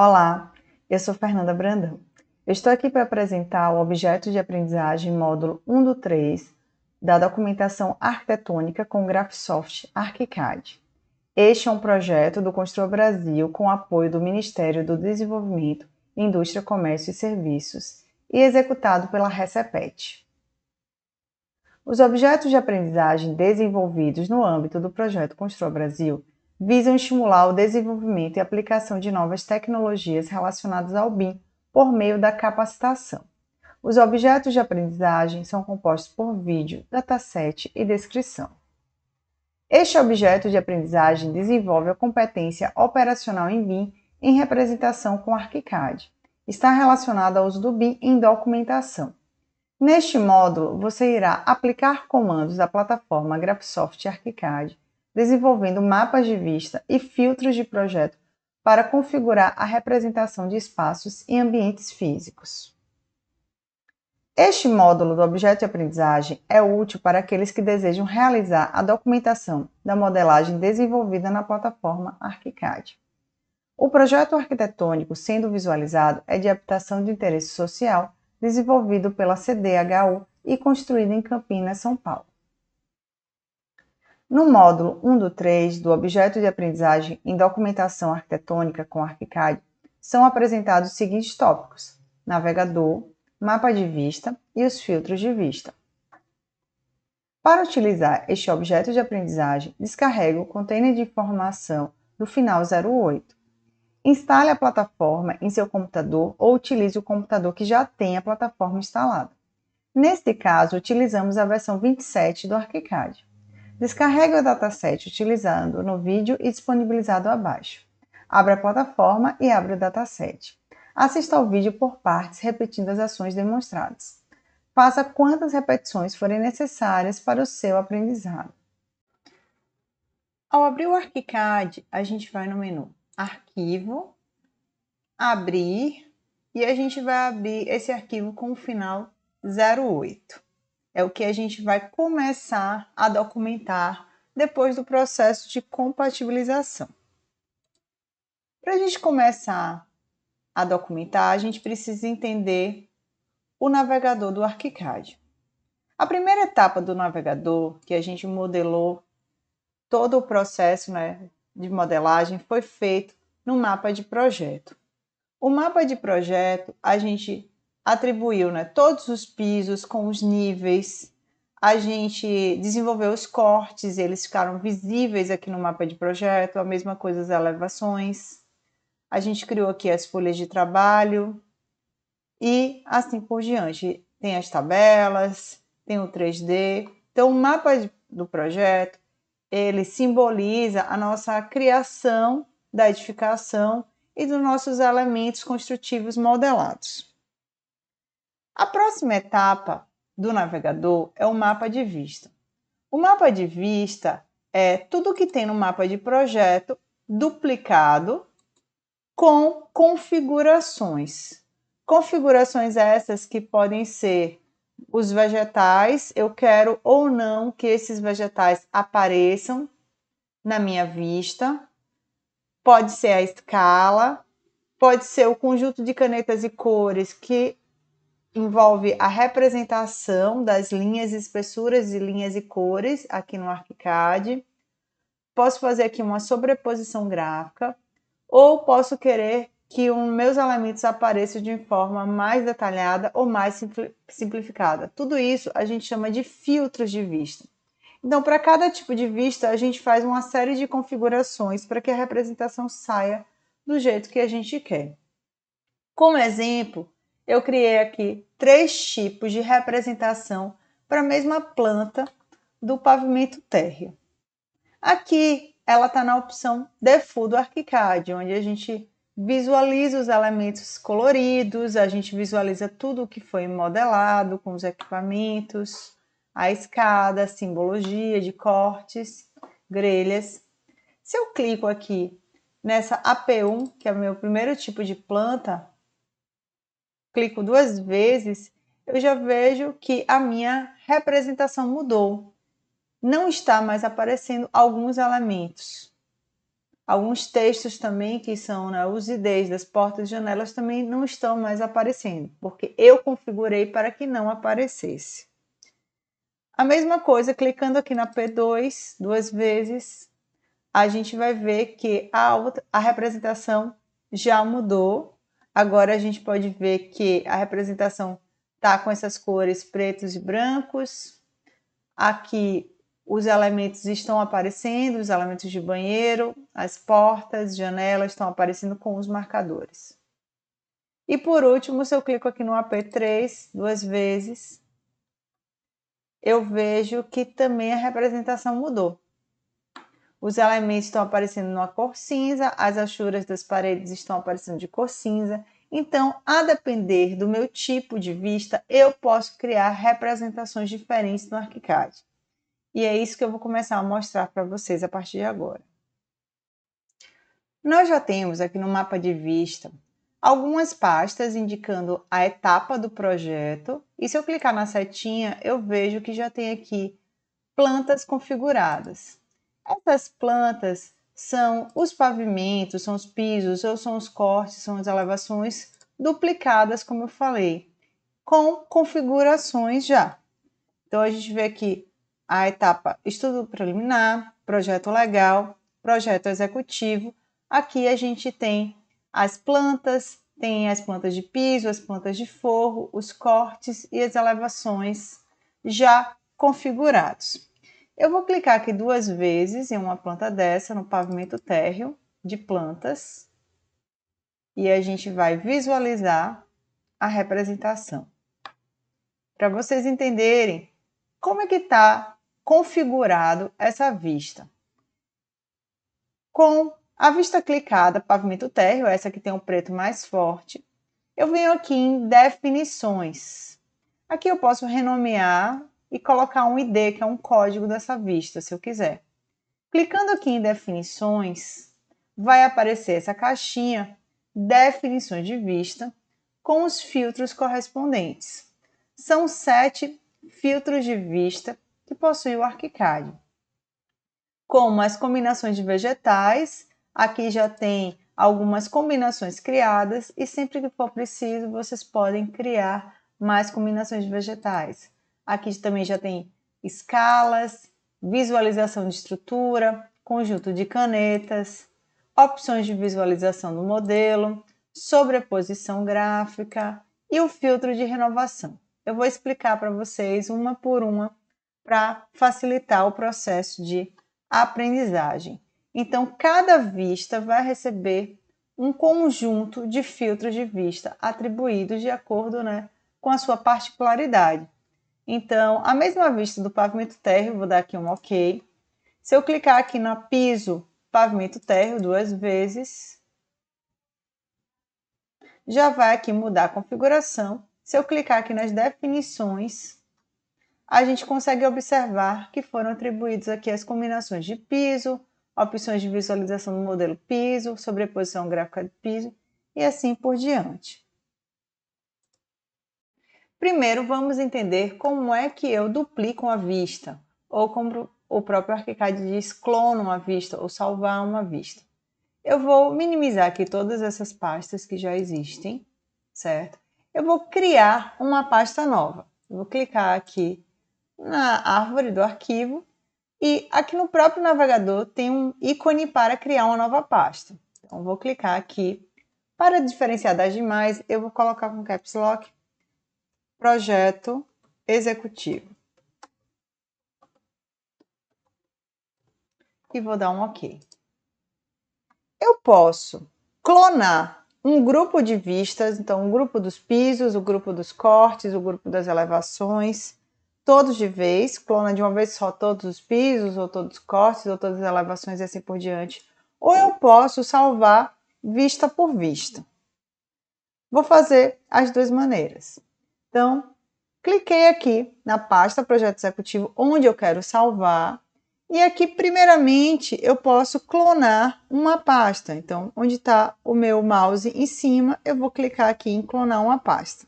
Olá, eu sou Fernanda Brandão. Eu estou aqui para apresentar o objeto de aprendizagem módulo 1 do 3 da documentação arquitetônica com Graphisoft ArchiCAD. Este é um projeto do Construa Brasil com apoio do Ministério do Desenvolvimento, Indústria, Comércio e Serviços e executado pela Recepet. Os objetos de aprendizagem desenvolvidos no âmbito do projeto Construa Brasil visam estimular o desenvolvimento e aplicação de novas tecnologias relacionadas ao BIM por meio da capacitação. Os objetos de aprendizagem são compostos por vídeo, dataset e descrição. Este objeto de aprendizagem desenvolve a competência operacional em BIM em representação com ArchiCAD. Está relacionado ao uso do BIM em documentação. Neste módulo, você irá aplicar comandos da plataforma Graphisoft ArchiCAD, desenvolvendo mapas de vista e filtros de projeto para configurar a representação de espaços e ambientes físicos. Este módulo do objeto de aprendizagem é útil para aqueles que desejam realizar a documentação da modelagem desenvolvida na plataforma ArchiCAD. O projeto arquitetônico sendo visualizado é de habitação de interesse social, desenvolvido pela CDHU e construído em Campinas, São Paulo. No módulo 1 do 3 do objeto de aprendizagem em documentação arquitetônica com ArchiCAD, são apresentados os seguintes tópicos: navegador, mapa de vista e os filtros de vista. Para utilizar este objeto de aprendizagem, descarregue o container de informação do final 08. Instale a plataforma em seu computador ou utilize o computador que já tem a plataforma instalada. Neste caso, utilizamos a versão 27 do ArchiCAD. Descarregue o dataset utilizando no vídeo e disponibilizado abaixo. Abra a plataforma e abra o dataset. Assista ao vídeo por partes, repetindo as ações demonstradas. Faça quantas repetições forem necessárias para o seu aprendizado. Ao abrir o ArchiCAD, a gente vai no menu Arquivo, Abrir, e a gente vai abrir esse arquivo com o final 08. É o que a gente vai começar a documentar depois do processo de compatibilização. Para a gente começar a documentar, a gente precisa entender o navegador do ArchiCAD. A primeira etapa do navegador, que a gente modelou todo o processo, de modelagem, foi feito no mapa de projeto. O mapa de projeto, a gente atribuiu todos os pisos com os níveis, a gente desenvolveu os cortes, eles ficaram visíveis aqui no mapa de projeto, a mesma coisa as elevações. A gente criou aqui as folhas de trabalho e assim por diante. Tem as tabelas, tem o 3D. Então, o mapa do projeto, ele simboliza a nossa criação da edificação e dos nossos elementos construtivos modelados. A próxima etapa do navegador é o mapa de vista. O mapa de vista é tudo que tem no mapa de projeto duplicado com configurações. Configurações essas que podem ser os vegetais, eu quero ou não que esses vegetais apareçam na minha vista. Pode ser a escala, pode ser o conjunto de canetas e cores que envolve a representação das linhas, espessuras de linhas e cores aqui no ArchiCAD. Posso fazer aqui uma sobreposição gráfica ou posso querer que os meus elementos apareçam de forma mais detalhada ou mais simplificada. Tudo isso a gente chama de filtros de vista. Então, para cada tipo de vista, a gente faz uma série de configurações para que a representação saia do jeito que a gente quer. Como exemplo, eu criei aqui 3 tipos de representação para a mesma planta do pavimento térreo. Aqui, ela está na opção Default do ArchiCAD, onde a gente visualiza os elementos coloridos, a gente visualiza tudo o que foi modelado com os equipamentos, a escada, a simbologia de cortes, grelhas. Se eu clico aqui nessa AP1, que é o meu primeiro tipo de planta, clico 2 vezes, eu já vejo que a minha representação mudou. Não está mais aparecendo alguns elementos. Alguns textos também que são, né, os IDs das portas e janelas também não estão mais aparecendo, porque eu configurei para que não aparecesse. A mesma coisa, clicando aqui na P2 duas vezes, a gente vai ver que a representação já mudou. Agora a gente pode ver que a representação está com essas cores pretos e brancos. Aqui os elementos estão aparecendo, os elementos de banheiro, as portas, janelas estão aparecendo com os marcadores. E por último, se eu clico aqui no AP3 duas vezes, eu vejo que também a representação mudou. Os elementos estão aparecendo numa cor cinza, as achuras das paredes estão aparecendo de cor cinza. Então, a depender do meu tipo de vista, eu posso criar representações diferentes no ArchiCAD. E é isso que eu vou começar a mostrar para vocês a partir de agora. Nós já temos aqui no mapa de vista algumas pastas indicando a etapa do projeto. E se eu clicar na setinha, eu vejo que já tem aqui plantas configuradas. Essas plantas são os pavimentos, são os pisos, ou são os cortes, são as elevações duplicadas, como eu falei, com configurações já. Então, a gente vê aqui a etapa estudo preliminar, projeto legal, projeto executivo. Aqui a gente tem as plantas de piso, as plantas de forro, os cortes e as elevações já configurados. Eu vou clicar aqui duas vezes em uma planta dessa, no pavimento térreo de plantas, e a gente vai visualizar a representação. Para vocês entenderem como é que está configurado essa vista. Com a vista clicada, pavimento térreo, essa que tem um preto mais forte, eu venho aqui em definições. Aqui eu posso renomear e colocar um ID, que é um código dessa vista, se eu quiser. Clicando aqui em definições, vai aparecer essa caixinha, definições de vista, com os filtros correspondentes. São 7 filtros de vista que possui o ArchiCAD. Como as combinações de vegetais, aqui já tem algumas combinações criadas e sempre que for preciso, vocês podem criar mais combinações de vegetais. Aqui também já tem escalas, visualização de estrutura, conjunto de canetas, opções de visualização do modelo, sobreposição gráfica e o filtro de renovação. Eu vou explicar para vocês uma por uma para facilitar o processo de aprendizagem. Então, cada vista vai receber um conjunto de filtros de vista atribuídos de acordo, né, com a sua particularidade. Então, a mesma vista do pavimento térreo, vou dar aqui um OK. Se eu clicar aqui no piso pavimento térreo duas vezes, já vai aqui mudar a configuração. Se eu clicar aqui nas definições, a gente consegue observar que foram atribuídos aqui as combinações de piso, opções de visualização do modelo piso, sobreposição gráfica de piso e assim por diante. Primeiro, vamos entender como é que eu duplico uma vista, ou como o próprio ArchiCAD diz, clono uma vista ou salvar uma vista. Eu vou minimizar aqui todas essas pastas que já existem, certo? Eu vou criar uma pasta nova. Eu vou clicar aqui na árvore do arquivo e aqui no próprio navegador tem um ícone para criar uma nova pasta. Então, vou clicar aqui. Para diferenciar das demais, eu vou colocar com Caps Lock Projeto Executivo. E vou dar um OK. Eu posso clonar um grupo de vistas, então um grupo dos pisos, o grupo dos cortes, o grupo das elevações, todos de vez, clona de uma vez só todos os pisos, ou todos os cortes, ou todas as elevações e assim por diante. Ou eu posso salvar vista por vista. Vou fazer as duas maneiras. Então, cliquei aqui na pasta Projeto Executivo, onde eu quero salvar. E aqui, primeiramente, eu posso clonar uma pasta. Então, onde está o meu mouse em cima, eu vou clicar aqui em clonar uma pasta.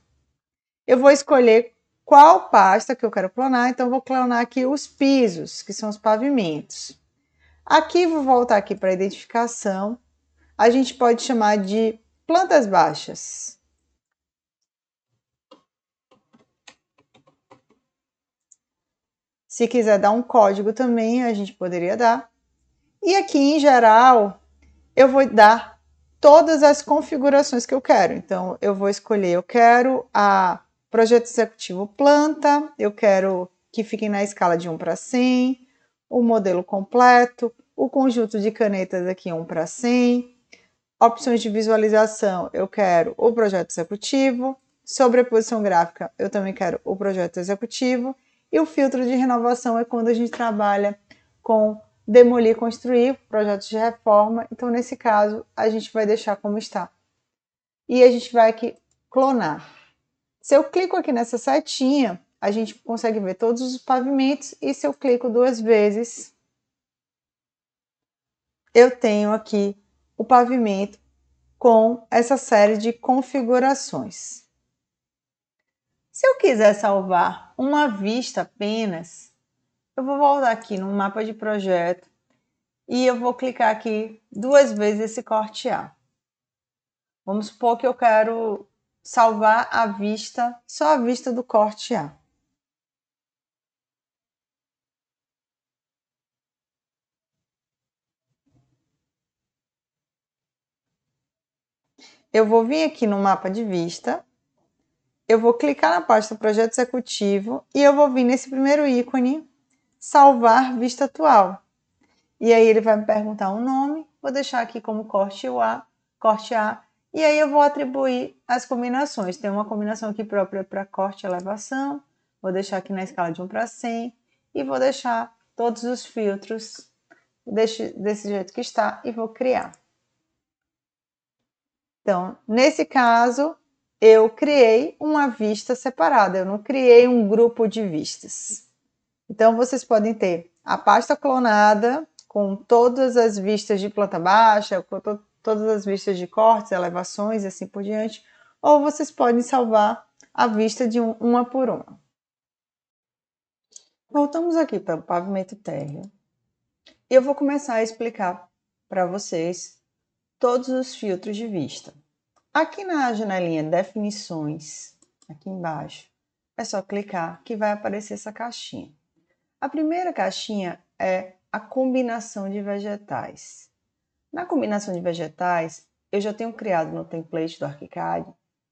Eu vou escolher qual pasta que eu quero clonar. Então, eu vou clonar aqui os pisos, que são os pavimentos. Aqui, vou voltar aqui para a identificação. A gente pode chamar de plantas baixas. Se quiser dar um código também, a gente poderia dar. E aqui, em geral, eu vou dar todas as configurações que eu quero. Então, eu vou escolher, eu quero a projeto executivo planta, eu quero que fiquem na escala de 1 para 100, o modelo completo, o conjunto de canetas aqui 1 para 100, opções de visualização, eu quero o projeto executivo, sobreposição gráfica, eu também quero o projeto executivo, e o filtro de renovação é quando a gente trabalha com demolir e construir, projetos de reforma. Então, nesse caso, a gente vai deixar como está. E a gente vai aqui clonar. Se eu clico aqui nessa setinha, a gente consegue ver todos os pavimentos, e se eu clico 2 vezes, eu tenho aqui o pavimento com essa série de configurações. Se eu quiser salvar uma vista apenas, eu vou voltar aqui no mapa de projeto e eu vou clicar aqui 2 vezes esse corte A. Vamos supor que eu quero salvar a vista, só a vista do corte A. Eu vou vir aqui no mapa de vista, eu vou clicar na pasta Projeto Executivo e eu vou vir nesse primeiro ícone, Salvar Vista Atual. E aí ele vai me perguntar um nome, vou deixar aqui como corte A, e aí eu vou atribuir as combinações. Tem uma combinação aqui própria para corte e elevação, vou deixar aqui na escala de 1 para 100, e vou deixar todos os filtros desse jeito que está, e vou criar. Então, nesse caso, eu criei uma vista separada, eu não criei um grupo de vistas. Então, vocês podem ter a pasta clonada, com todas as vistas de planta baixa, com todas as vistas de cortes, elevações e assim por diante, ou vocês podem salvar a vista de uma por uma. Voltamos aqui para o pavimento térreo. Eu vou começar a explicar para vocês todos os filtros de vista. Aqui na janelinha Definições, aqui embaixo, é só clicar que vai aparecer essa caixinha. A primeira caixinha é a combinação de vegetais. Na combinação de vegetais, eu já tenho criado no template do ArchiCAD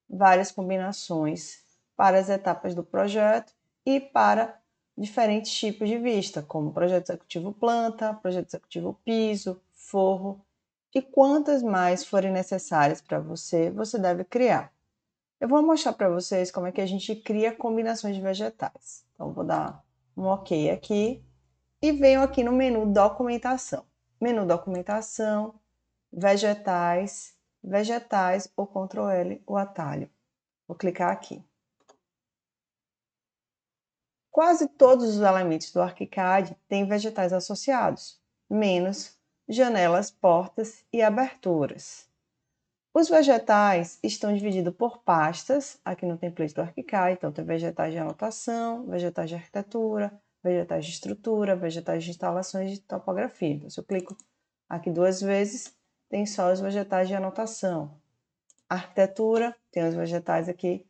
várias combinações para as etapas do projeto e para diferentes tipos de vista, como projeto executivo planta, projeto executivo piso, forro, e quantas mais forem necessárias para você, você deve criar. Eu vou mostrar para vocês como é que a gente cria combinações de vegetais. Então, vou dar um OK aqui e venho aqui no menu Documentação. Menu Documentação, Vegetais, Vegetais ou Ctrl L, o atalho. Vou clicar aqui. Quase todos os elementos do ArchiCAD têm vegetais associados, menos janelas, portas e aberturas. Os vegetais estão divididos por pastas aqui no template do ArchiCAD. Então, tem vegetais de anotação, vegetais de arquitetura, vegetais de estrutura, vegetais de instalações de topografia. Então, se eu clico aqui 2 vezes, tem só os vegetais de anotação. Arquitetura, tem os vegetais aqui,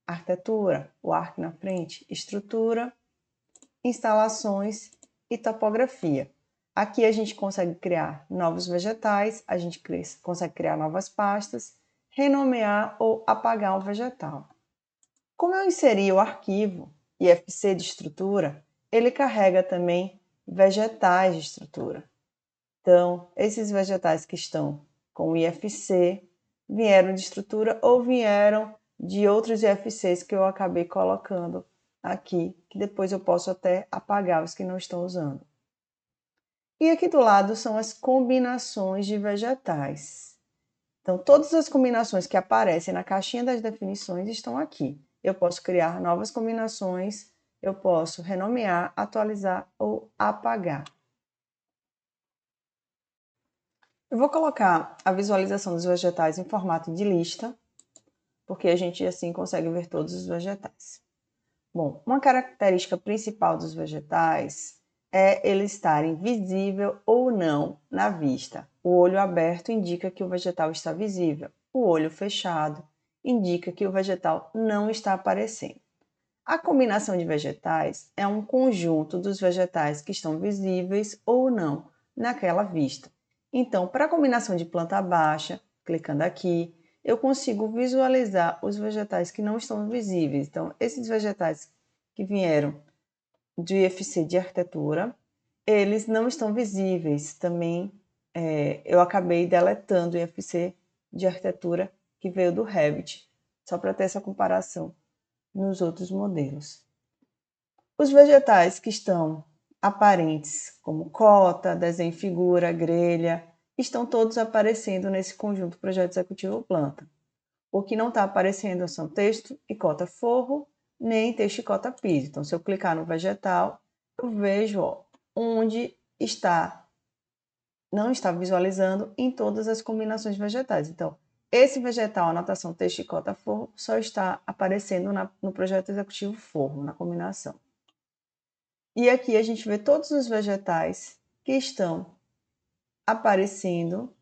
arquitetura, o arco na frente, estrutura, instalações e topografia. Aqui a gente consegue criar novos vegetais, a gente consegue criar novas pastas, renomear ou apagar um vegetal. Como eu inseri o arquivo IFC de estrutura, ele carrega também vegetais de estrutura. Então, esses vegetais que estão com o IFC vieram de estrutura ou vieram de outros IFCs que eu acabei colocando aqui, que depois eu posso até apagar os que não estão usando. E aqui do lado são as combinações de vegetais. Então, todas as combinações que aparecem na caixinha das definições estão aqui. Eu posso criar novas combinações, eu posso renomear, atualizar ou apagar. Eu vou colocar a visualização dos vegetais em formato de lista, porque a gente assim consegue ver todos os vegetais. Bom, uma característica principal dos vegetais é eles estarem visível ou não na vista. O olho aberto indica que o vegetal está visível. O olho fechado indica que o vegetal não está aparecendo. A combinação de vegetais é um conjunto dos vegetais que estão visíveis ou não naquela vista. Então, para a combinação de planta baixa, clicando aqui, eu consigo visualizar os vegetais que não estão visíveis. Então, esses vegetais que vieram do IFC de arquitetura, eles não estão visíveis. Também eu acabei deletando o IFC de arquitetura que veio do Revit, só para ter essa comparação nos outros modelos. Os vegetais que estão aparentes, como cota, desenho figura, grelha, estão todos aparecendo nesse conjunto projeto executivo planta. O que não está aparecendo são texto e cota forro, nem texto e cota piso. Então, se eu clicar no vegetal, eu vejo onde está, não está visualizando em todas as combinações vegetais. Então, esse vegetal, anotação texto e cota forro, só está aparecendo no projeto executivo forro, na combinação. E aqui a gente vê todos os vegetais que estão aparecendo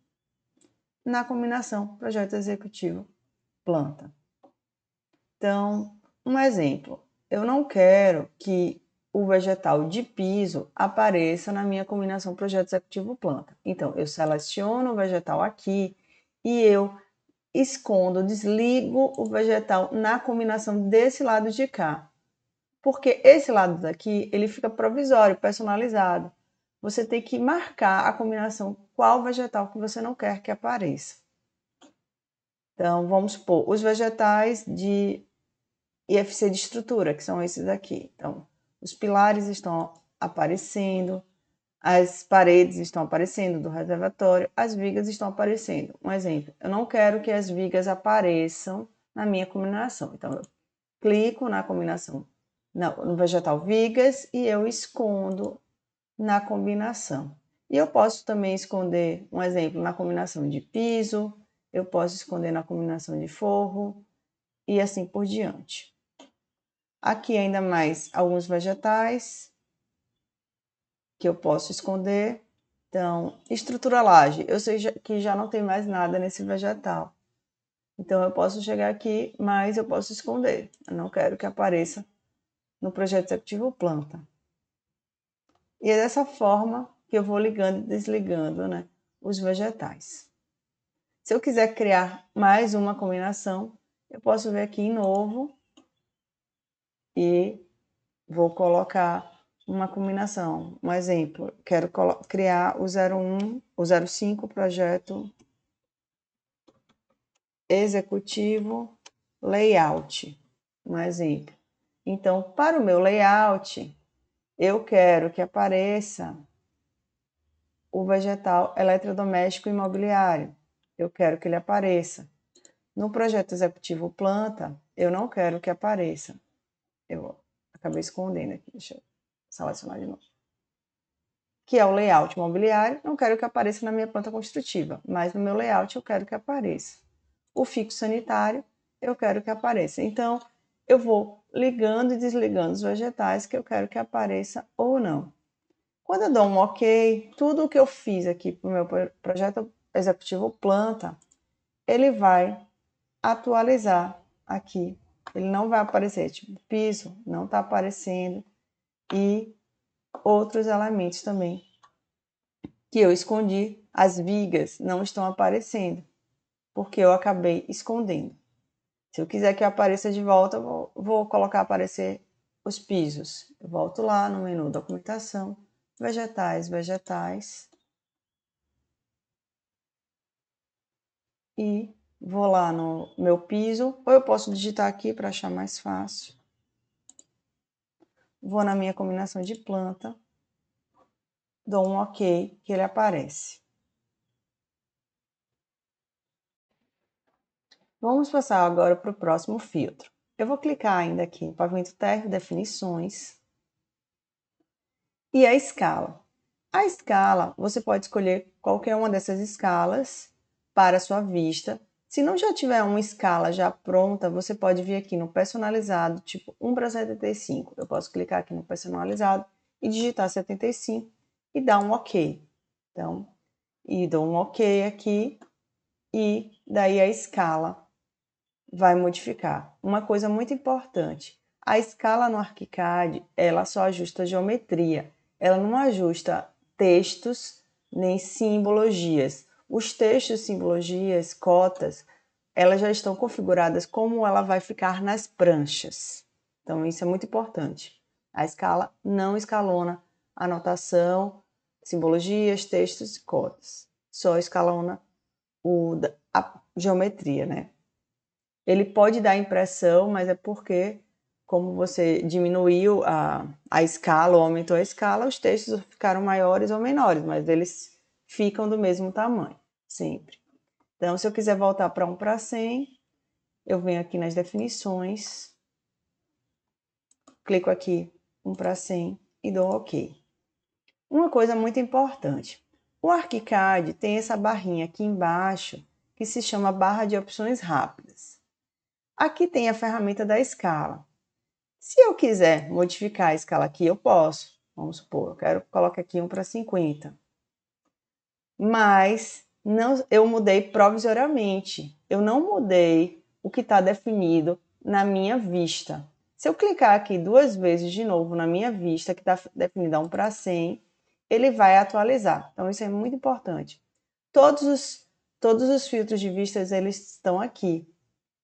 na combinação projeto executivo planta. Então, um exemplo, eu não quero que o vegetal de piso apareça na minha combinação projeto executivo planta. Então, eu seleciono o vegetal aqui e eu escondo, desligo o vegetal na combinação desse lado de cá. Porque esse lado daqui, ele fica provisório, personalizado. Você tem que marcar a combinação qual vegetal que você não quer que apareça. Então, vamos supor, os vegetais de IFC de estrutura, que são esses aqui. Então, os pilares estão aparecendo, as paredes estão aparecendo do reservatório, as vigas estão aparecendo. Um exemplo, eu não quero que as vigas apareçam na minha combinação. Então, eu clico na combinação, no vegetal vigas, e eu escondo na combinação. E eu posso também esconder, um exemplo, na combinação de piso, eu posso esconder na combinação de forro, e assim por diante. Aqui ainda mais alguns vegetais que eu posso esconder. Então, estrutura laje, eu sei que já não tem mais nada nesse vegetal. Então, eu posso chegar aqui, mas eu posso esconder. Eu não quero que apareça no projeto executivo planta. E é dessa forma que eu vou ligando e desligando, né, os vegetais. Se eu quiser criar mais uma combinação, eu posso vir aqui em novo e vou colocar uma combinação. Um exemplo, quero criar o 01, o 05 projeto executivo layout. Um exemplo. Então, para o meu layout, eu quero que apareça o vegetal eletrodoméstico imobiliário. Eu quero que ele apareça. No projeto executivo planta, eu não quero que apareça. Eu acabei escondendo aqui, deixa eu selecionar de novo. Que é o layout imobiliário, não quero que apareça na minha planta construtiva, mas no meu layout eu quero que apareça. O fixo sanitário, eu quero que apareça. Então, eu vou ligando e desligando os vegetais que eu quero que apareça ou não. Quando eu dou um OK, tudo o que eu fiz aqui para o meu projeto executivo planta, ele vai atualizar aqui. Ele não vai aparecer, tipo, piso não está aparecendo e outros elementos também que eu escondi, as vigas não estão aparecendo, porque eu acabei escondendo. Se eu quiser que apareça de volta, vou colocar aparecer os pisos. Eu volto lá no menu documentação, vegetais, vegetais, e vou lá no meu piso, ou eu posso digitar aqui para achar mais fácil. Vou na minha combinação de planta, dou um OK, que ele aparece. Vamos passar agora para o próximo filtro. Eu vou clicar ainda aqui em pavimento térreo, definições, e a escala. A escala, você pode escolher qualquer uma dessas escalas para a sua vista. Se não já tiver uma escala já pronta, você pode vir aqui no personalizado, tipo 1:75. Eu posso clicar aqui no personalizado e digitar 75 e dar um OK. Então, e dou um OK aqui e daí a escala vai modificar. Uma coisa muito importante, a escala no ArchiCAD, ela só ajusta a geometria, ela não ajusta textos nem simbologias. Os textos, simbologias, cotas, elas já estão configuradas como ela vai ficar nas pranchas. Então, isso é muito importante. A escala não escalona a notação, simbologias, textos e cotas. Só escalona a geometria, né? Ele pode dar impressão, mas é porque, como você diminuiu a escala ou aumentou a escala, os textos ficaram maiores ou menores, mas eles ficam do mesmo tamanho, sempre. Então, se eu quiser voltar para 1 para 100, eu venho aqui nas definições, clico aqui 1 para 100 e dou OK. Uma coisa muito importante, o ArchiCAD tem essa barrinha aqui embaixo que se chama barra de opções rápidas. Aqui tem a ferramenta da escala. Se eu quiser modificar a escala aqui, eu posso. Vamos supor, eu quero colocar aqui 1 para 50. Mas não, eu mudei provisoriamente. Eu não mudei o que está definido na minha vista. Se eu clicar aqui 2 vezes de novo na minha vista, que está definida 1 para 100, ele vai atualizar. Então, isso é muito importante. Todos os filtros de vistas, eles estão aqui.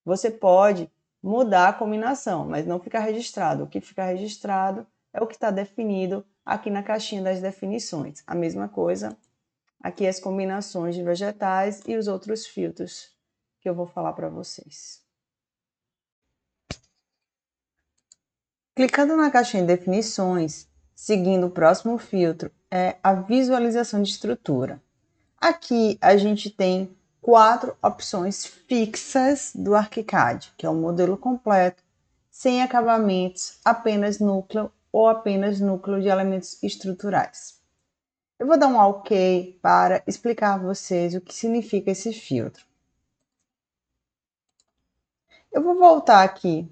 Você pode mudar a combinação, mas não fica registrado. O que fica registrado é o que está definido aqui na caixinha das definições. A mesma coisa aqui as combinações de vegetais e os outros filtros que eu vou falar para vocês. Clicando na caixinha de definições, seguindo o próximo filtro, é a visualização de estrutura. Aqui a gente tem 4 opções fixas do ArchiCAD, que é o modelo completo, sem acabamentos, apenas núcleo ou apenas núcleo de elementos estruturais. Eu vou dar um OK para explicar a vocês o que significa esse filtro. Eu vou voltar aqui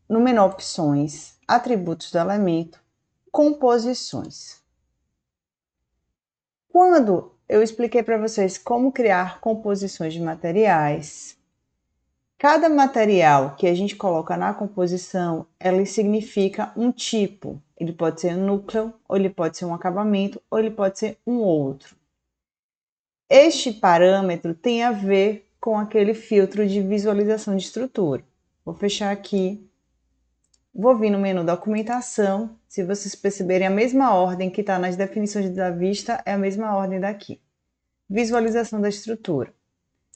no menu Opções, Atributos do Elemento, Composições. Quando eu expliquei para vocês como criar composições de materiais, cada material que a gente coloca na composição, ele significa um tipo. Ele pode ser um núcleo, ou ele pode ser um acabamento, ou ele pode ser um outro. Este parâmetro tem a ver com aquele filtro de visualização de estrutura. Vou fechar aqui. Vou vir no menu Documentação. Se vocês perceberem, a mesma ordem que está nas definições da vista é a mesma ordem daqui. Visualização da estrutura.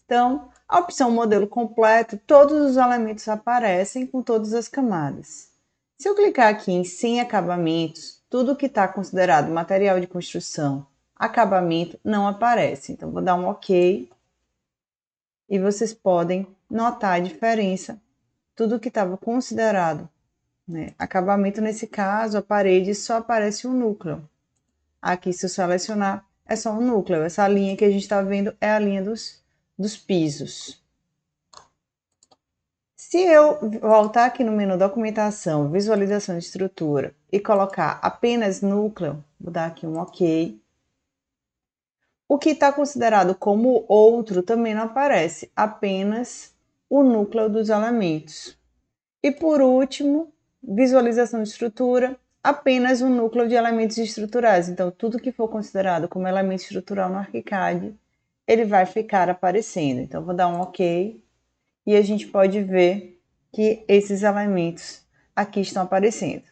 Então, a opção modelo completo, todos os elementos aparecem com todas as camadas. Se eu clicar aqui em sem acabamentos, tudo que está considerado material de construção, acabamento, não aparece. Então, vou dar um OK. E vocês podem notar a diferença. Tudo que estava considerado, né? Acabamento, nesse caso, a parede só aparece um núcleo. Aqui, se eu selecionar, é só um núcleo. Essa linha que a gente está vendo é a linha dos pisos. Se eu voltar aqui no menu Documentação, Visualização de Estrutura e colocar apenas núcleo, vou dar aqui um OK. O que está considerado como outro também não aparece, apenas o núcleo dos elementos. E por último, visualização de estrutura, apenas o núcleo de elementos estruturais. Então, tudo que for considerado como elemento estrutural no ArchiCAD, ele vai ficar aparecendo. Então, vou dar um OK e a gente pode ver que esses elementos aqui estão aparecendo.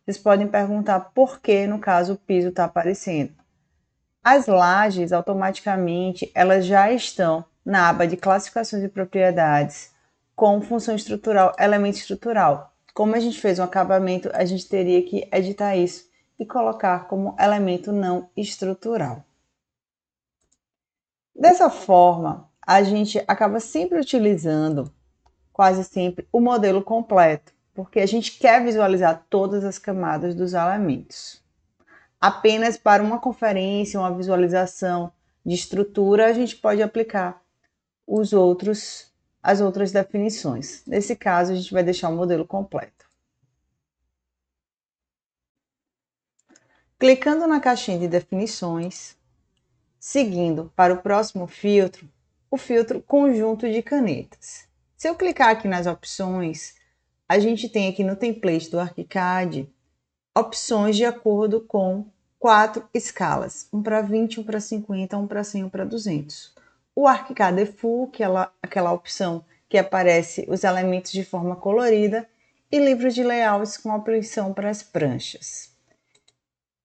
Vocês podem perguntar por que, no caso, o piso está aparecendo. As lajes, automaticamente, elas já estão na aba de classificações de propriedades com função estrutural, elemento estrutural. Como a gente fez um acabamento, a gente teria que editar isso e colocar como elemento não estrutural. Dessa forma, a gente acaba sempre utilizando, quase sempre, o modelo completo, porque a gente quer visualizar todas as camadas dos elementos. Apenas para uma conferência, uma visualização de estrutura, a gente pode aplicar as outras definições. Nesse caso, a gente vai deixar o modelo completo. Clicando na caixinha de definições, seguindo para o próximo filtro, o filtro conjunto de canetas. Se eu clicar aqui nas opções, a gente tem aqui no template do ArchiCAD opções de acordo com 4 escalas, 1 para 20, 1 para 50, 1 para 100, 1 para 200. O ArchiCAD Default, que é aquela opção que aparece os elementos de forma colorida, e livro de layouts com opção para as pranchas.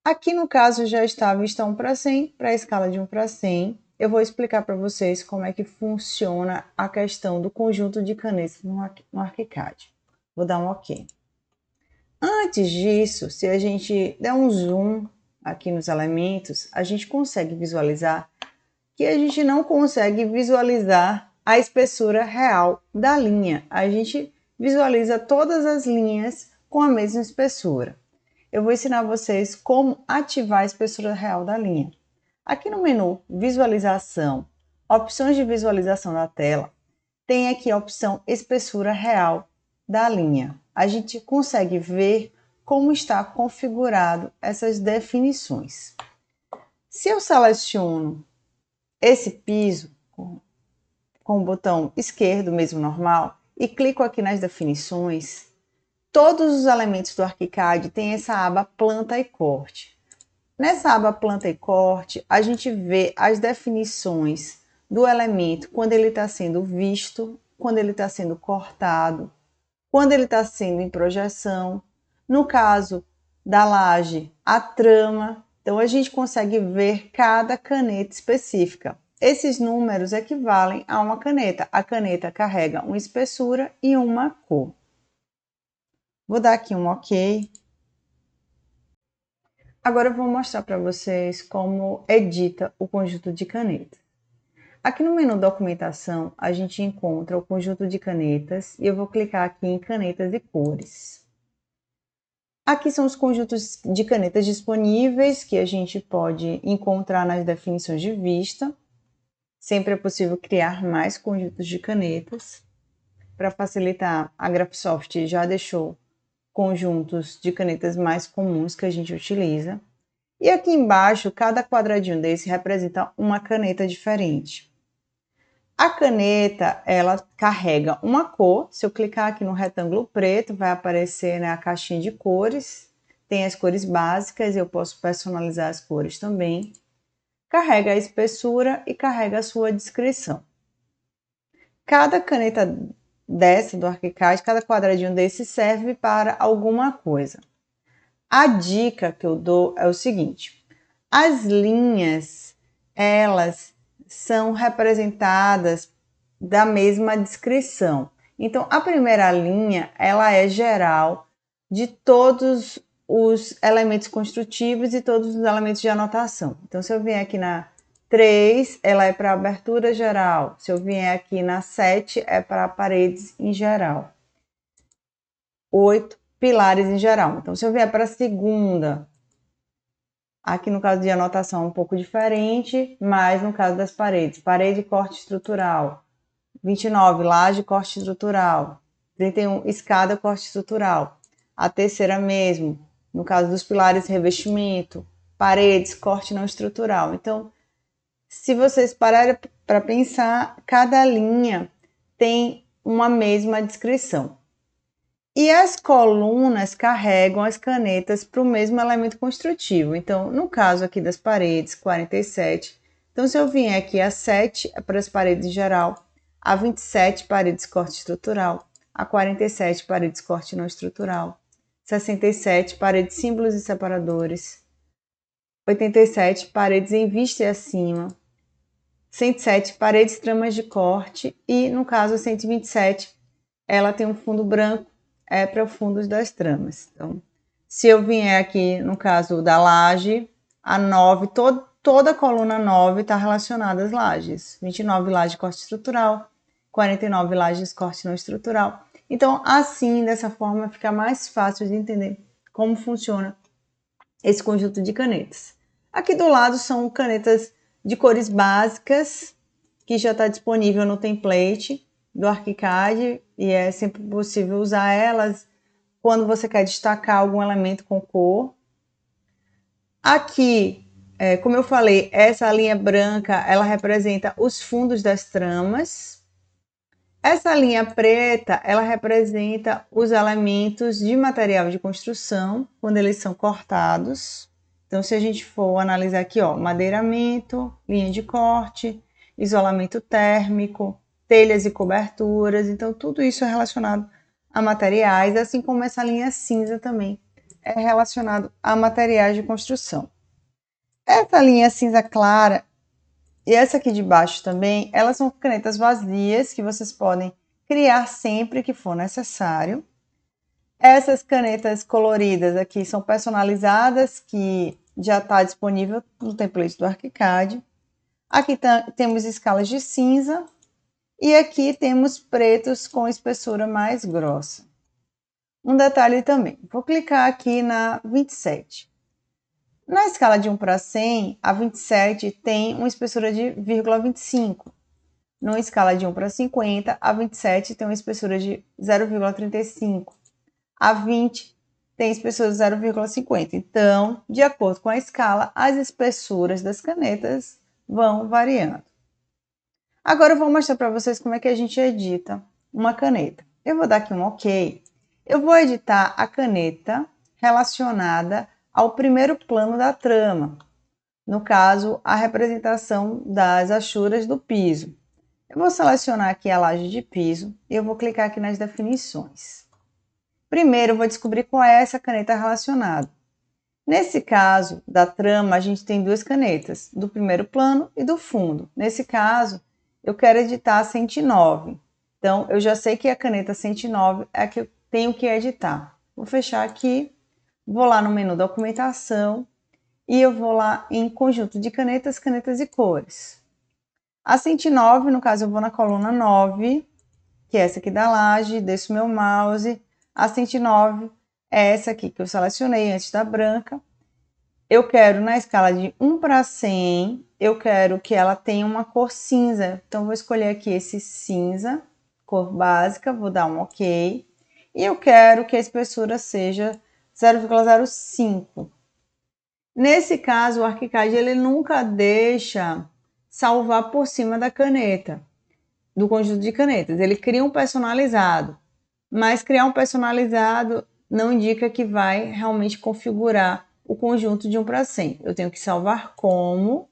Aqui no caso já está a vista 1 para 100, para a escala de 1 para 100. Eu vou explicar para vocês como é que funciona a questão do conjunto de canetas no ArchiCAD. Vou dar um OK. Antes disso, se a gente der um zoom aqui nos elementos, a gente consegue visualizar que a gente não consegue visualizar a espessura real da linha. A gente visualiza todas as linhas com a mesma espessura. Eu vou ensinar vocês como ativar a espessura real da linha. Aqui no menu Visualização, opções de visualização da tela, tem aqui a opção Espessura Real da linha. A gente consegue ver como está configurado essas definições. Se eu seleciono esse piso com o botão esquerdo, mesmo normal, e clico aqui nas definições, todos os elementos do ArchiCAD têm essa aba planta e corte. Nessa aba planta e corte, a gente vê as definições do elemento quando ele está sendo visto, quando ele está sendo cortado, quando ele está sendo em projeção. No caso da laje, a trama. Então, a gente consegue ver cada caneta específica. Esses números equivalem a uma caneta. A caneta carrega uma espessura e uma cor. Vou dar aqui um OK. Agora eu vou mostrar para vocês como edita o conjunto de canetas. Aqui no menu Documentação, a gente encontra o conjunto de canetas e eu vou clicar aqui em Canetas e Cores. Aqui são os conjuntos de canetas disponíveis que a gente pode encontrar nas definições de vista. Sempre é possível criar mais conjuntos de canetas. Para facilitar, a Graphisoft já deixou conjuntos de canetas mais comuns que a gente utiliza. E aqui embaixo, cada quadradinho desse representa uma caneta diferente. A caneta, ela carrega uma cor. Se eu clicar aqui no retângulo preto, vai aparecer, né, a caixinha de cores. Tem as cores básicas, eu posso personalizar as cores também. Carrega a espessura e carrega a sua descrição. Cada caneta dessa do ArchiCAD, cada quadradinho desse serve para alguma coisa. A dica que eu dou é o seguinte: as linhas, elas são representadas da mesma descrição. Então, a primeira linha, ela é geral de todos os elementos construtivos e todos os elementos de anotação. Então, se eu vier aqui na 3, ela é para abertura geral. Se eu vier aqui na 7, é para paredes em geral. 8, pilares em geral. Então, se eu vier para a segunda, aqui no caso de anotação é um pouco diferente, mas no caso das paredes, parede corte estrutural. 29, laje corte estrutural. 31, escada corte estrutural. A terceira mesmo, no caso dos pilares, revestimento. Paredes, corte não estrutural. Então, se vocês pararem para pensar, cada linha tem uma mesma descrição. E as colunas carregam as canetas para o mesmo elemento construtivo. Então, no caso aqui das paredes, 47. Então, se eu vier aqui a 7, é para as paredes em geral. A 27, paredes corte estrutural. A 47, paredes corte não estrutural. 67, paredes símbolos e separadores. 87, paredes em vista e acima. 107, paredes tramas de corte. E, no caso, a 127, ela tem um fundo branco, é para os fundos das tramas. Então, se eu vier aqui, no caso da laje, a 9, toda a coluna 9 está relacionada às lajes. 29, laje corte estrutural. 49, lajes corte não estrutural. Então, assim, dessa forma, fica mais fácil de entender como funciona esse conjunto de canetas. Aqui do lado são canetas de cores básicas, que já está disponível no template do ArchiCAD, e é sempre possível usar elas quando você quer destacar algum elemento com cor. Aqui, como eu falei, essa linha branca, ela representa os fundos das tramas. Essa linha preta, ela representa os elementos de material de construção, quando eles são cortados. Então, se a gente for analisar aqui, ó, madeiramento, linha de corte, isolamento térmico, telhas e coberturas. Então, tudo isso é relacionado a materiais, assim como essa linha cinza também é relacionado a materiais de construção. Essa linha cinza clara e essa aqui de baixo também, elas são canetas vazias que vocês podem criar sempre que for necessário. Essas canetas coloridas aqui são personalizadas, que já está disponível no template do ArchiCAD. Aqui temos escalas de cinza e aqui temos pretos com espessura mais grossa. Um detalhe também, vou clicar aqui na 27. Na escala de 1 para 100, a 27 tem uma espessura de 0,25. Na escala de 1 para 50, a 27 tem uma espessura de 0,35. A 20 tem espessura de 0,50. Então, de acordo com a escala, as espessuras das canetas vão variando. Agora eu vou mostrar para vocês como é que a gente edita uma caneta. Eu vou dar aqui um OK. Eu vou editar a caneta relacionada ao primeiro plano da trama. No caso, a representação das achuras do piso. Eu vou selecionar aqui a laje de piso e eu vou clicar aqui nas definições. Primeiro, eu vou descobrir qual é essa caneta relacionada. Nesse caso da trama, a gente tem duas canetas, do primeiro plano e do fundo. Nesse caso, eu quero editar a 109. Então, eu já sei que a caneta 109 é a que eu tenho que editar. Vou fechar aqui, vou lá no menu Documentação e eu vou lá em Conjunto de canetas, canetas e cores. A 109, no caso, eu vou na coluna 9, que é essa aqui da laje, desço meu mouse. A 109 é essa aqui que eu selecionei antes da branca. Eu quero, na escala de 1 para 100, eu quero que ela tenha uma cor cinza. Então, vou escolher aqui esse cinza, cor básica, vou dar um OK. E eu quero que a espessura seja 0,05. Nesse caso, o ArchiCAD ele nunca deixa salvar por cima da caneta, do conjunto de canetas. Ele cria um personalizado, mas criar um personalizado não indica que vai realmente configurar o conjunto de 1 para 100. Eu tenho que salvar como,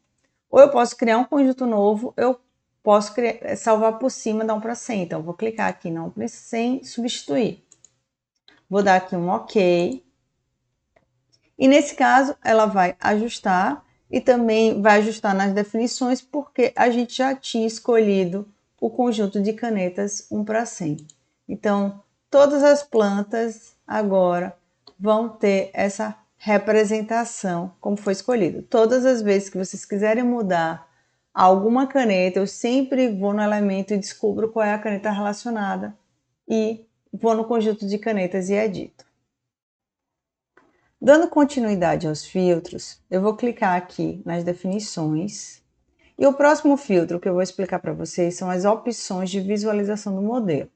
ou eu posso criar um conjunto novo, eu posso salvar por cima da 1 para 100. Então, vou clicar aqui na 1 para 100, substituir. Vou dar aqui um OK. E nesse caso, ela vai ajustar e também vai ajustar nas definições, porque a gente já tinha escolhido o conjunto de canetas 1 para 100. Então, todas as plantas agora vão ter essa representação como foi escolhido. Todas as vezes que vocês quiserem mudar alguma caneta, eu sempre vou no elemento e descubro qual é a caneta relacionada e vou no conjunto de canetas e edito. Dando continuidade aos filtros, eu vou clicar aqui nas definições e o próximo filtro que eu vou explicar para vocês são as opções de visualização do modelo.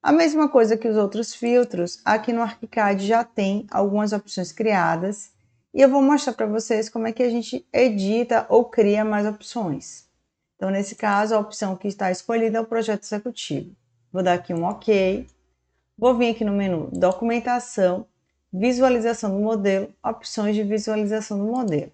A mesma coisa que os outros filtros, aqui no ArchiCAD já tem algumas opções criadas e eu vou mostrar para vocês como é que a gente edita ou cria mais opções. Então, nesse caso, a opção que está escolhida é o projeto executivo. Vou dar aqui um OK, vou vir aqui no menu Documentação, Visualização do modelo, opções de visualização do modelo.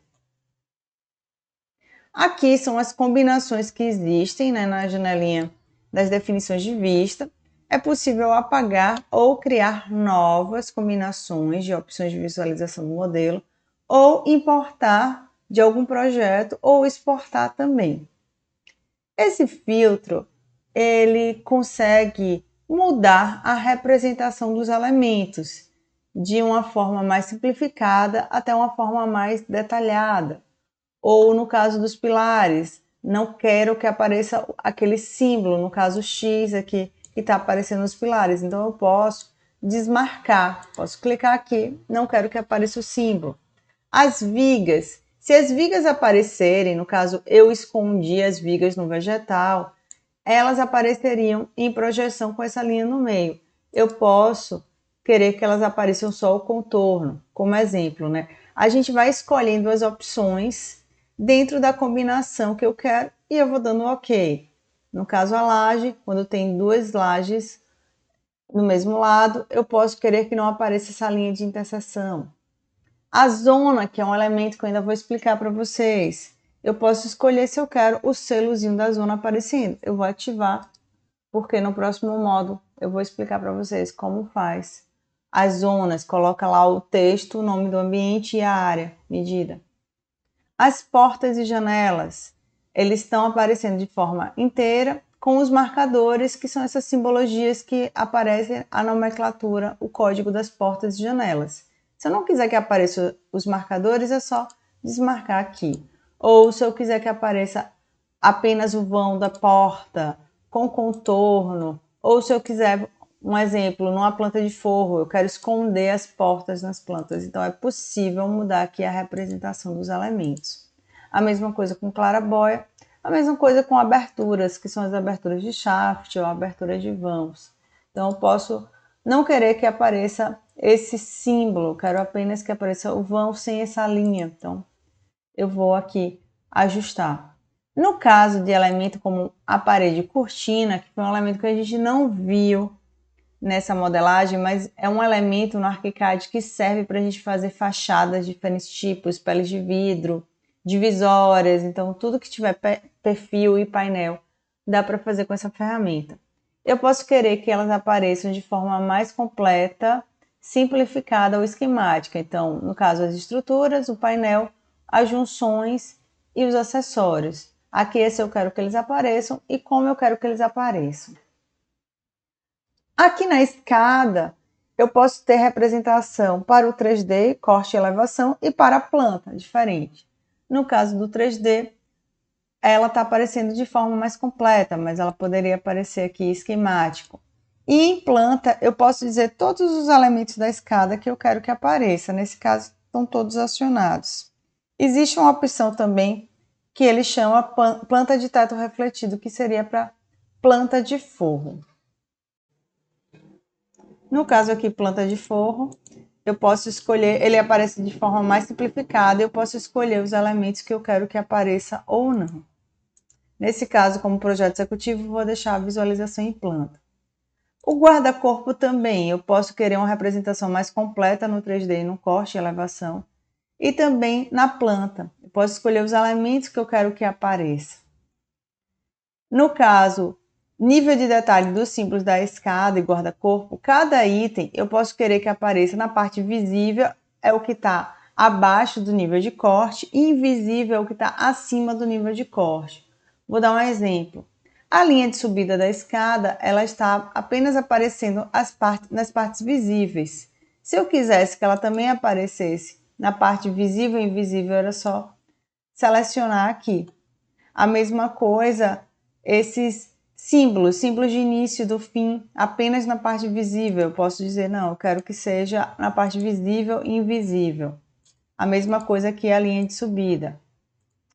Aqui são as combinações que existem, né, na janelinha das definições de vista. É possível apagar ou criar novas combinações de opções de visualização do modelo ou importar de algum projeto ou exportar também. Esse filtro, ele consegue mudar a representação dos elementos de uma forma mais simplificada até uma forma mais detalhada. Ou no caso dos pilares, não quero que apareça aquele símbolo, no caso X aqui, que está aparecendo nos pilares. Então eu posso desmarcar, posso clicar aqui, não quero que apareça o símbolo. As vigas, se as vigas aparecerem, no caso eu escondi as vigas no vegetal, elas apareceriam em projeção com essa linha no meio. Eu posso querer que elas apareçam só o contorno, como exemplo, né? a gente vai escolhendo as opções dentro da combinação que eu quero e eu vou dando OK. No caso, a laje, quando tem duas lajes no mesmo lado, eu posso querer que não apareça essa linha de interseção. A zona, que é um elemento que eu ainda vou explicar para vocês, eu posso escolher se eu quero o selozinho da zona aparecendo. Eu vou ativar, porque no próximo módulo eu vou explicar para vocês como faz as zonas. Coloca lá o texto, o nome do ambiente e a área medida. As portas e janelas, eles estão aparecendo de forma inteira com os marcadores, que são essas simbologias que aparecem a nomenclatura, o código das portas e janelas. Se eu não quiser que apareçam os marcadores, é só desmarcar aqui. Ou se eu quiser que apareça apenas o vão da porta com contorno, ou se eu quiser, um exemplo, numa planta de forro, eu quero esconder as portas nas plantas. Então, é possível mudar aqui a representação dos elementos. A mesma coisa com clarabóia, a mesma coisa com aberturas, que são as aberturas de shaft ou aberturas de vãos. Então, eu posso não querer que apareça esse símbolo, quero apenas que apareça o vão sem essa linha. Então, eu vou aqui ajustar. No caso de elemento como a parede cortina, que foi um elemento que a gente não viu nessa modelagem, mas é um elemento no ArchiCAD que serve para a gente fazer fachadas de diferentes tipos, peles de vidro, divisórias, então tudo que tiver perfil e painel dá para fazer com essa ferramenta. Eu posso querer que elas apareçam de forma mais completa, simplificada ou esquemática. Então, no caso, as estruturas, o painel, as junções e os acessórios. Aqui esse eu quero que eles apareçam e como eu quero que eles apareçam. Aqui na escada, eu posso ter representação para o 3D, corte e elevação, e para a planta, diferente. No caso do 3D, ela está aparecendo de forma mais completa, mas ela poderia aparecer aqui esquemático. E em planta, eu posso dizer todos os elementos da escada que eu quero que apareça. Nesse caso, estão todos acionados. Existe uma opção também que ele chama planta de teto refletido, que seria para planta de forro. No caso aqui, planta de forro, eu posso escolher, ele aparece de forma mais simplificada, eu posso escolher os elementos que eu quero que apareça ou não. Nesse caso, como projeto executivo, vou deixar a visualização em planta. O guarda-corpo também, eu posso querer uma representação mais completa no 3D, no corte e elevação, e também na planta. Eu posso escolher os elementos que eu quero que apareça. No caso, nível de detalhe dos símbolos da escada e guarda-corpo, cada item eu posso querer que apareça na parte visível, é o que está abaixo do nível de corte, e invisível é o que está acima do nível de corte. Vou dar um exemplo. A linha de subida da escada, ela está apenas aparecendo nas partes visíveis. Se eu quisesse que ela também aparecesse na parte visível e invisível, era só selecionar aqui. A mesma coisa, esses símbolos de início e do fim, apenas na parte visível. Eu posso dizer, não, eu quero que seja na parte visível e invisível. A mesma coisa aqui a linha de subida.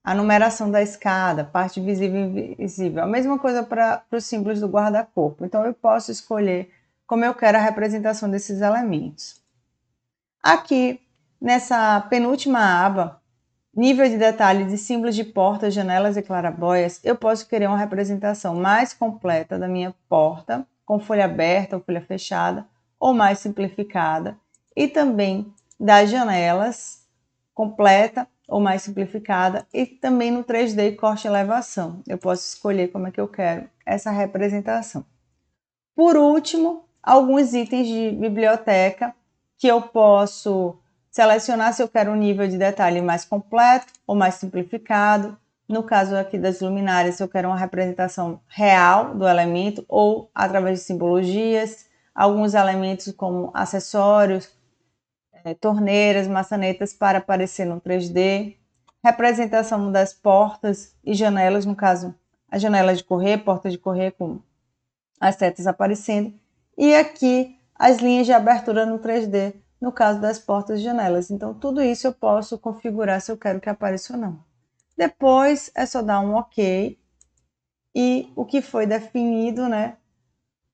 A numeração da escada, parte visível e invisível. A mesma coisa para os símbolos do guarda-corpo. Então, eu posso escolher como eu quero a representação desses elementos. Aqui, nessa penúltima aba, nível de detalhe de símbolos de portas, janelas e clarabóias, eu posso querer uma representação mais completa da minha porta, com folha aberta ou folha fechada, ou mais simplificada, e também das janelas, completa ou mais simplificada, e também no 3D corte e elevação. Eu posso escolher como é que eu quero essa representação. Por último, alguns itens de biblioteca que eu posso selecionar se eu quero um nível de detalhe mais completo ou mais simplificado. No caso aqui das luminárias, se eu quero uma representação real do elemento ou através de simbologias, alguns elementos como acessórios, torneiras, maçanetas para aparecer no 3D, representação das portas e janelas, no caso, a janela de correr, porta de correr com as setas aparecendo, e aqui as linhas de abertura no 3D, no caso das portas e janelas. Então, tudo isso eu posso configurar se eu quero que apareça ou não. Depois, é só dar um OK, e o que foi definido, né,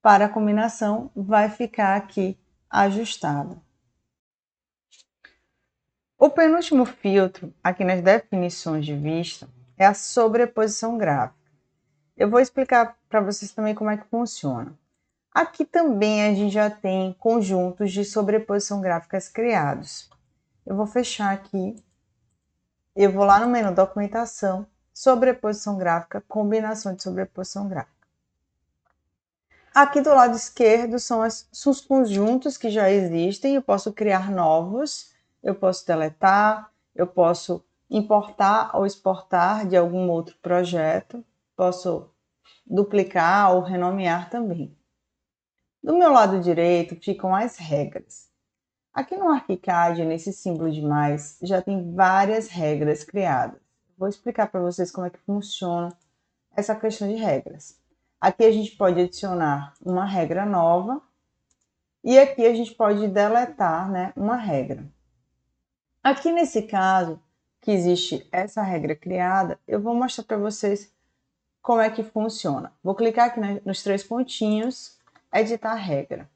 para a combinação vai ficar aqui ajustado. O penúltimo filtro, aqui nas definições de vista, é a sobreposição gráfica. Eu vou explicar para vocês também como é que funciona. Aqui também a gente já tem conjuntos de sobreposição gráficas criados. Eu vou fechar aqui. Eu vou lá no menu documentação, sobreposição gráfica, combinação de sobreposição gráfica. Aqui do lado esquerdo são os conjuntos que já existem. Eu posso criar novos, eu posso deletar, eu posso importar ou exportar de algum outro projeto, posso duplicar ou renomear também. Do meu lado direito ficam as regras. Aqui no ArchiCAD, nesse símbolo de mais, já tem várias regras criadas. Vou explicar para vocês como é que funciona essa questão de regras. Aqui a gente pode adicionar uma regra nova e aqui a gente pode deletar, né, uma regra. Aqui nesse caso, que existe essa regra criada, eu vou mostrar para vocês como é que funciona. Vou clicar aqui nos três pontinhos, editar regra.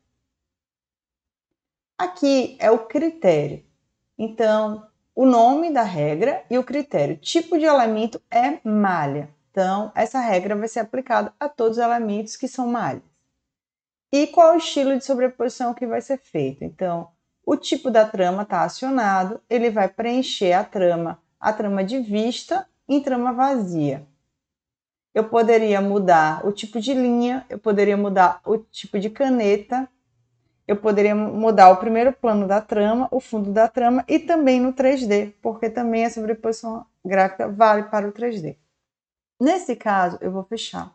Aqui é o critério. Então, o nome da regra e o critério. Tipo de elemento é malha. Então, essa regra vai ser aplicada a todos os elementos que são malhas. E qual o estilo de sobreposição que vai ser feito? Então, o tipo da trama está acionado, ele vai preencher a trama de vista em trama vazia. Eu poderia mudar o tipo de linha, eu poderia mudar o tipo de caneta, eu poderia mudar o primeiro plano da trama, o fundo da trama e também no 3D, porque também a sobreposição gráfica vale para o 3D. Nesse caso, eu vou fechar.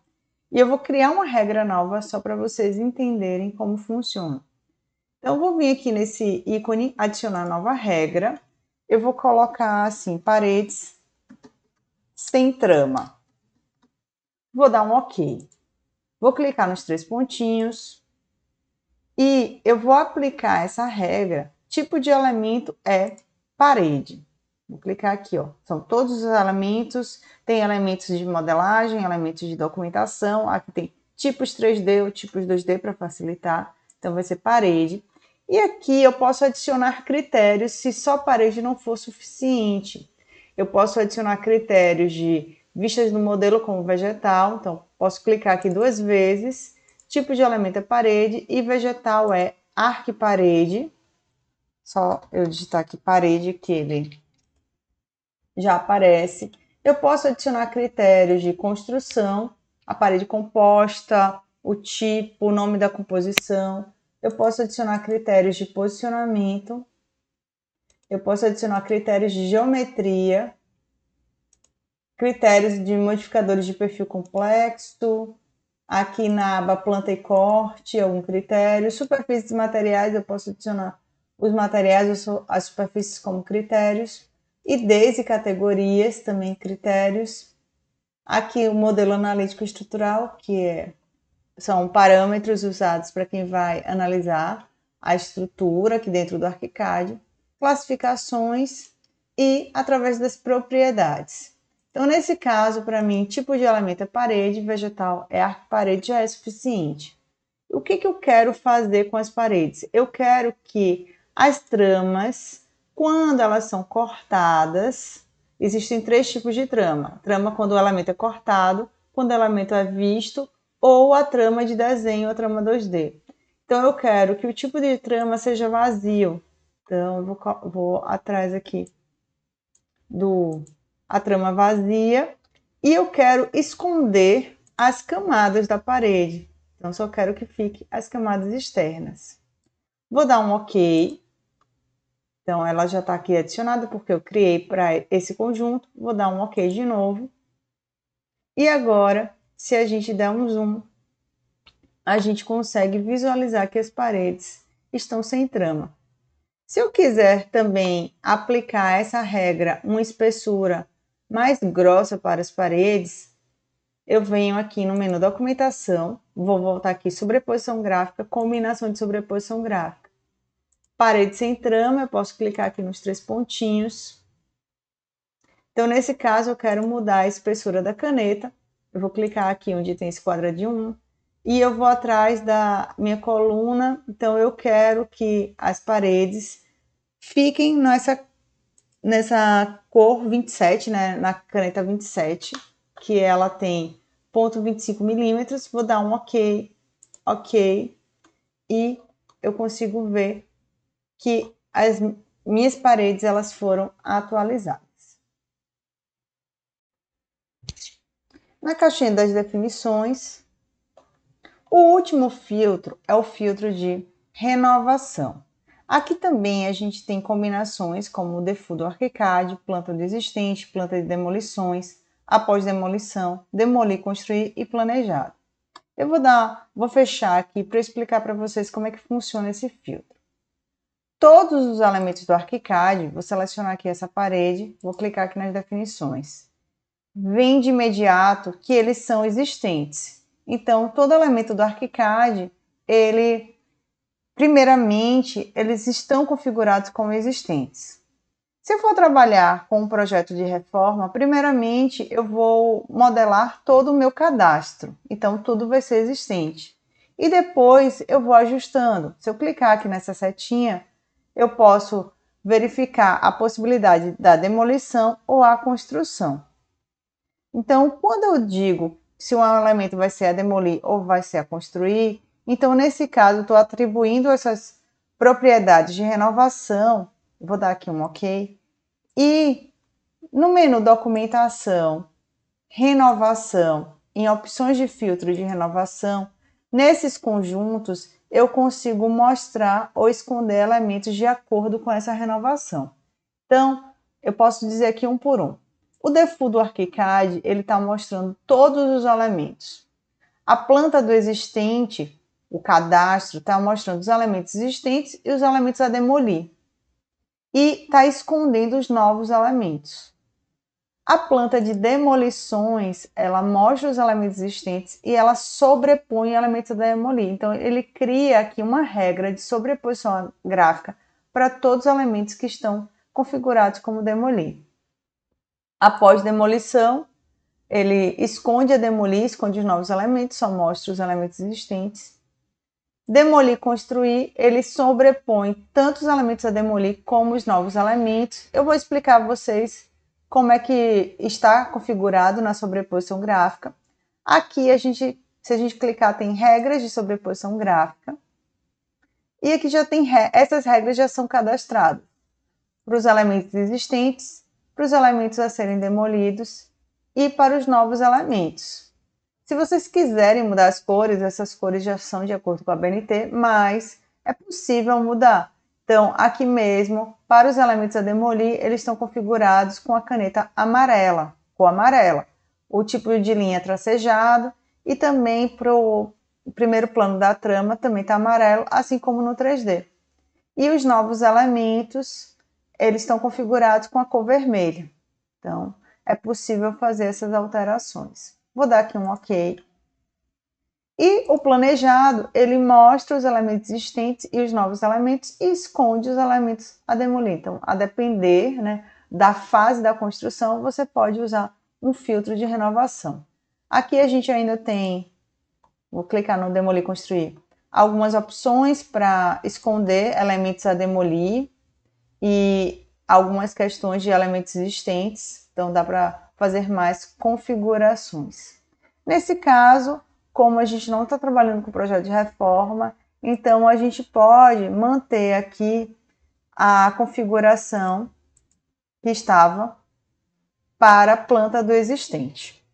E eu vou criar uma regra nova só para vocês entenderem como funciona. Então, eu vou vir aqui nesse ícone, adicionar nova regra. Eu vou colocar assim, paredes sem trama. Vou dar um OK. Vou clicar nos três pontinhos. E eu vou aplicar essa regra. Tipo de elemento é parede. Vou clicar aqui, ó. São todos os elementos. Tem elementos de modelagem, elementos de documentação. Aqui tem tipos 3D ou tipos 2D para facilitar. Então vai ser parede. E aqui eu posso adicionar critérios se só parede não for suficiente. Eu posso adicionar critérios de vistas do modelo como vegetal. Então posso clicar aqui duas vezes. Tipo de elemento é parede e vegetal é arquiparede. Só eu digitar aqui parede que ele já aparece. Eu posso adicionar critérios de construção, a parede composta, o tipo, o nome da composição. Eu posso adicionar critérios de posicionamento. Eu posso adicionar critérios de geometria, critérios de modificadores de perfil complexo. Aqui na aba planta e corte, algum critério. Superfícies e materiais, eu posso adicionar os materiais, as superfícies como critérios. IDs e categorias, também critérios. Aqui o modelo analítico estrutural, que são parâmetros usados para quem vai analisar a estrutura aqui dentro do ArchiCAD. Classificações e através das propriedades. Então, nesse caso, para mim, tipo de elemento é parede, vegetal é arquiparede, já é suficiente. O que eu quero fazer com as paredes? Eu quero que as tramas, quando elas são cortadas, existem três tipos de trama. Trama quando o elemento é cortado, quando o elemento é visto, ou a trama de desenho, a trama 2D. Então, eu quero que o tipo de trama seja vazio. Então, eu vou atrás aqui a trama vazia e eu quero esconder as camadas da parede. Então, só quero que fique as camadas externas. Vou dar um OK. Então, ela já está aqui adicionada porque eu criei para esse conjunto. Vou dar um OK de novo. E agora, se a gente der um zoom, a gente consegue visualizar que as paredes estão sem trama. Se eu quiser também aplicar essa regra, uma espessura mais grossa para as paredes, eu venho aqui no menu documentação, vou voltar aqui sobreposição gráfica, combinação de sobreposição gráfica. Parede sem trama, eu posso clicar aqui nos três pontinhos. Então, nesse caso, eu quero mudar a espessura da caneta. Eu vou clicar aqui onde tem esse quadradinho 1 e eu vou atrás da minha coluna. Então, eu quero que as paredes fiquem nessa cor 27, né, na caneta 27, que ela tem 0,25 milímetros, vou dar um OK, OK, e eu consigo ver que as minhas paredes elas foram atualizadas. Na caixinha das definições, o último filtro é o filtro de renovação. Aqui também a gente tem combinações como o default do ArchiCAD, planta do existente, planta de demolições, após demolição, demolir, construir e planejado. Eu vou fechar aqui para explicar para vocês como é que funciona esse filtro. Todos os elementos do ArchiCAD, vou selecionar aqui essa parede, vou clicar aqui nas definições. Vem de imediato que eles são existentes. Então, todo elemento do ArchiCAD, primeiramente, eles estão configurados como existentes. Se eu for trabalhar com um projeto de reforma, primeiramente eu vou modelar todo o meu cadastro. Então, tudo vai ser existente. E depois eu vou ajustando. Se eu clicar aqui nessa setinha, eu posso verificar a possibilidade da demolição ou a construção. Então, quando eu digo se um elemento vai ser a demolir ou vai ser a construir, então, nesse caso, estou atribuindo essas propriedades de renovação. Vou dar aqui um OK. E no menu Documentação, Renovação, em opções de filtro de renovação, nesses conjuntos, eu consigo mostrar ou esconder elementos de acordo com essa renovação. Então, eu posso dizer aqui um por um. O default do ArchiCAD, ele está mostrando todos os elementos. A planta do existente, o cadastro, está mostrando os elementos existentes e os elementos a demolir. E está escondendo os novos elementos. A planta de demolições, ela mostra os elementos existentes e ela sobrepõe elementos a demolir. Então, ele cria aqui uma regra de sobreposição gráfica para todos os elementos que estão configurados como demolir. Após demolição, ele esconde a demolir, esconde os novos elementos, só mostra os elementos existentes. Demolir, construir, ele sobrepõe tanto os elementos a demolir como os novos elementos. Eu vou explicar a vocês como é que está configurado na sobreposição gráfica. Aqui, se a gente clicar, tem regras de sobreposição gráfica. E aqui já tem, essas regras já são cadastradas para os elementos existentes, para os elementos a serem demolidos e para os novos elementos. Se vocês quiserem mudar as cores, essas cores já são de acordo com a BNT, mas é possível mudar. Então, aqui mesmo, para os elementos a demolir, eles estão configurados com a caneta amarela, cor amarela. O tipo de linha tracejado e também para o primeiro plano da trama também está amarelo, assim como no 3D. E os novos elementos, eles estão configurados com a cor vermelha. Então, é possível fazer essas alterações. Vou dar aqui um OK. E o planejado, ele mostra os elementos existentes e os novos elementos e esconde os elementos a demolir. Então, a depender, né, da fase da construção, você pode usar um filtro de renovação. Aqui a gente ainda tem, vou clicar no demolir construir, algumas opções para esconder elementos a demolir e algumas questões de elementos existentes. Então, dá para fazer mais configurações. Nesse caso, como a gente não está trabalhando com projeto de reforma, então a gente pode manter aqui a configuração que estava para a planta do existente.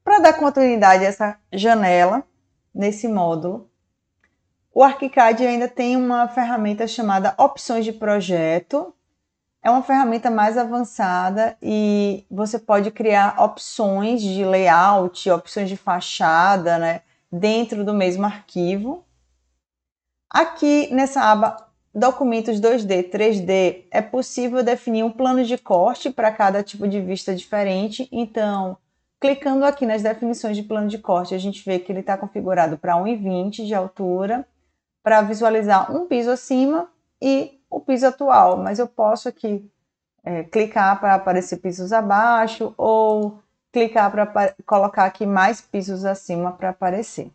Para dar continuidade a essa janela, nesse módulo, o ArchiCAD ainda tem uma ferramenta chamada Opções de Projeto. É uma ferramenta mais avançada e você pode criar opções de layout, opções de fachada, né, dentro do mesmo arquivo. Aqui nessa aba Documentos 2D, 3D, é possível definir um plano de corte para cada tipo de vista diferente. Então, clicando aqui nas definições de plano de corte, a gente vê que ele está configurado para 1,20 de altura, para visualizar um piso acima e o piso atual, mas eu posso aqui clicar para aparecer pisos abaixo ou clicar para colocar aqui mais pisos acima para aparecer.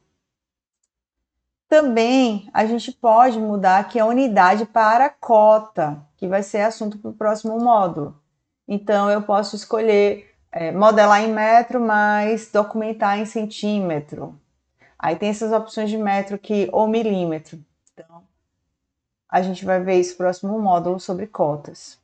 Também a gente pode mudar aqui a unidade para cota, que vai ser assunto para o próximo módulo. Então, eu posso escolher modelar em metro, mas documentar em centímetro. Aí tem essas opções de metro aqui, ou milímetro. Então, a gente vai ver isso no próximo módulo sobre cotas.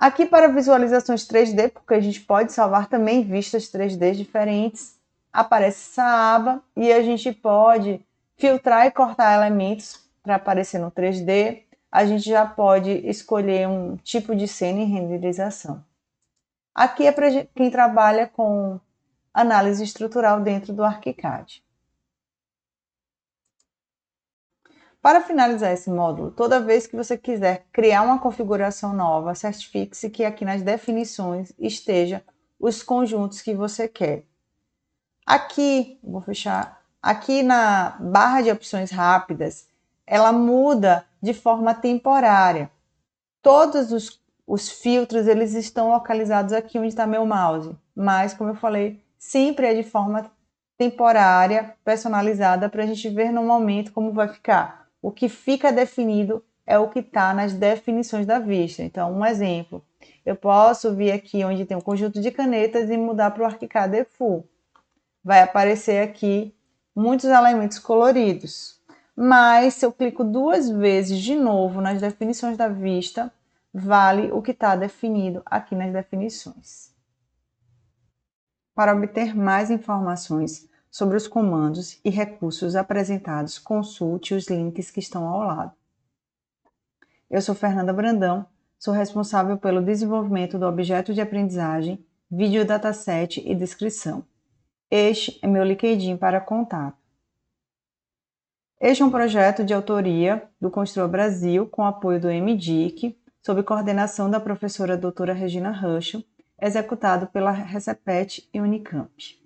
Aqui para visualizações 3D, porque a gente pode salvar também vistas 3D diferentes, aparece essa aba e a gente pode filtrar e cortar elementos para aparecer no 3D. A gente já pode escolher um tipo de cena em renderização. Aqui é para quem trabalha com análise estrutural dentro do ArchiCAD. Para finalizar esse módulo, toda vez que você quiser criar uma configuração nova, certifique-se que aqui nas definições esteja os conjuntos que você quer. Aqui, vou fechar, aqui na barra de opções rápidas, ela muda de forma temporária. Todos os filtros, eles estão localizados aqui onde está meu mouse, mas, como eu falei, sempre é de forma temporária, personalizada, para a gente ver no momento como vai ficar. O que fica definido é o que está nas definições da vista. Então, um exemplo, eu posso vir aqui onde tem um conjunto de canetas e mudar para o ArchiCAD Full. Vai aparecer aqui muitos elementos coloridos. Mas se eu clico 2 vezes de novo nas definições da vista, vale o que está definido aqui nas definições. Para obter mais informações sobre os comandos e recursos apresentados, consulte os links que estão ao lado. Eu sou Fernanda Brandão, sou responsável pelo desenvolvimento do objeto de aprendizagem, vídeo dataset e descrição. Este é meu LinkedIn para contato. Este é um projeto de autoria do Construa Brasil, com apoio do MDIC, sob coordenação da professora doutora Regina Ruschel, executado pela Recepet e Unicamp.